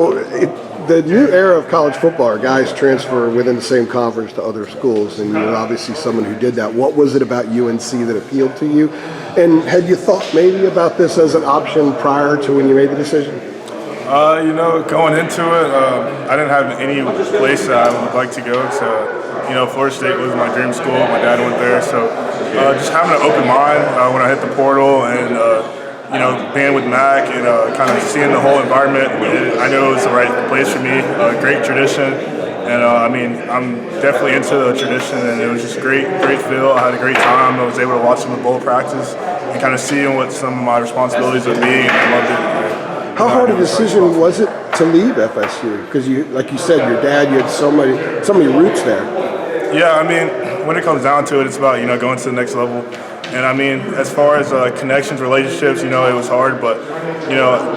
The new era of college football are guys transfer within the same conference to other schools, and you're obviously someone who did that. What was it about UNC that appealed to you? And had you thought maybe about this as an option prior to when you made the decision? Going into it, I didn't have any place that I would like to go. So, Florida State was my dream school. My dad went there. So, just having an open mind when I hit the portal and being with Mac and kind of seeing the whole environment, I knew it was the right place for me. Great tradition, and I'm definitely into the tradition, and it was just great feel. I had a great time. I was able to watch some of the bowl practice and kind of seeing what some of my responsibilities would be, and I loved it. How hard a decision was it to leave FSU? Because like you said, your dad, you had so many roots there. Yeah, when it comes down to it, it's about going to the next level. And as far as connections, relationships, it was hard, but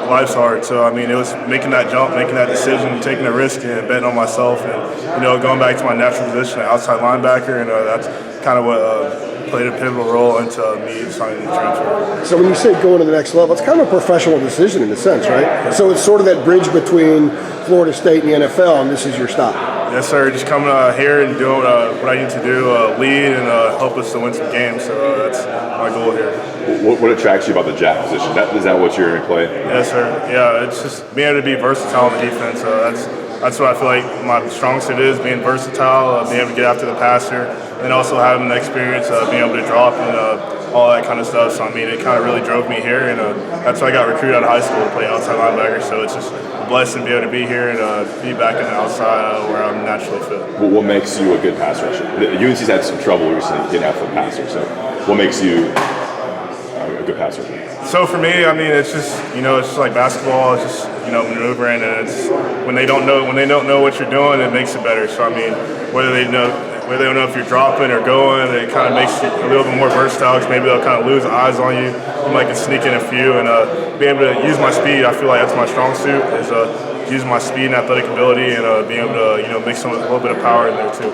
life's hard. So it was making that jump, making that decision, taking a risk, and betting on myself, and going back to my natural position, outside linebacker, and that's kind of what played a pivotal role into me signing the transfer. So when you say going to the next level, it's kind of a professional decision in a sense, right? So it's sort of that bridge between Florida State and the NFL, and this is your stop. Yes, sir. Just coming here and doing what I need to do, lead and help us to win some games. So that's my goal here. What attracts you about the jack position? Is that what you're going to play? Yes, sir. Yeah, it's just being able to be versatile in the defense. That's what I feel like my strong suit is, being versatile, being able to get after the passer, and also having the experience being able to drop and all that kind of stuff. So, it kind of really drove me here, and that's why I got recruited out of high school to play outside linebacker. So it's just a blessing to be able to be here and be back in the outside where I'm naturally fit. What makes you a good pass rusher? UNC's had some trouble recently getting after the passer. So what makes you a good pass rusher? So for me, it's just it's just like basketball. It's just maneuvering, and it's when they don't know what you're doing, it makes it better. So whether they don't know if you're dropping or going, it kind of makes you a little bit more versatile. Because maybe they'll kind of lose eyes on you. You might can sneak in a few, and being able to use my speed. I feel like that's my strong suit is using my speed and athletic ability, and being able to mix a little bit of power in there too.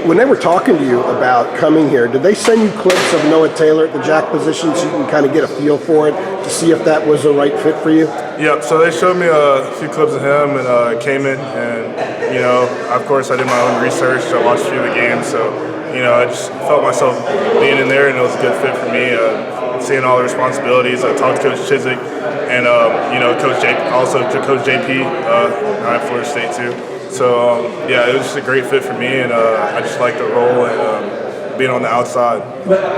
When they were talking to you about coming here, did they send you clips of Noah Taylor at the jack position so you can kind of get a feel for it to see if that was the right fit for you? Yep. So they showed me a few clips of him, and came in, and of course I did my own research. I watched a few of the games, so I just felt myself being in there, and it was a good fit for me. Seeing all the responsibilities, I talked to Coach Chiswick, and Coach JP at Florida State too. So it was just a great fit for me, and I just liked the role and being on the outside.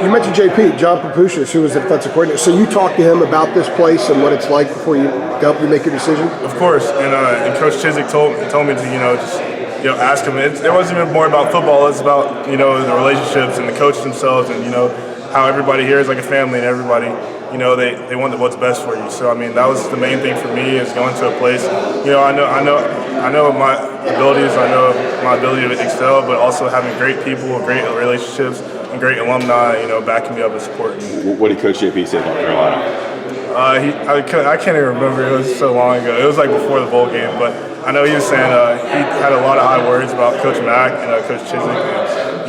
You mentioned JP, John Papuchis, who was the defensive coordinator. So you talked to him about this place and what it's like before you help you make your decision? Of course, and Coach Chiswick told me to ask him. It wasn't even more about football. It's about the relationships and the coaches themselves, and how everybody here is like a family, and everybody they want what's best for you. So that was the main thing for me, is going to a place. I know my abilities. I know my ability to excel, but also having great people, great relationships, and great alumni, backing me up and supporting me. What did Coach JP say about Carolina? I can't even remember. It was so long ago. It was like before the bowl game, but I know he was saying he had a lot of high words about Coach Mack and Coach Chiswick. And,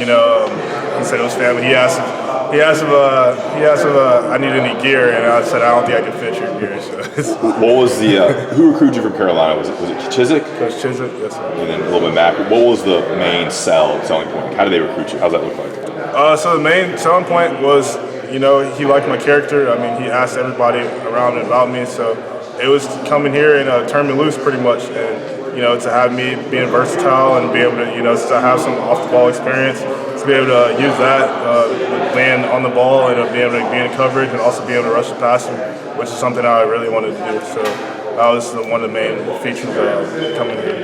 he said it was family. He asked if I needed any gear, and I said I don't think I could fit your gear. So what was who recruited you from Carolina? Was it Chiswick? Coach Chiswick, yes sir. And then a little bit Mack. What was the main selling point? How did they recruit you? How does that look like? So the main selling point was, he liked my character. He asked everybody around about me, so it was coming here and turn me loose pretty much, and to have me being versatile and be able to to have some off the ball experience, to be able to use that, land on the ball, and be able to be in coverage, and also be able to rush the passer, which is something I really wanted to do. So that was one of the main features of coming here.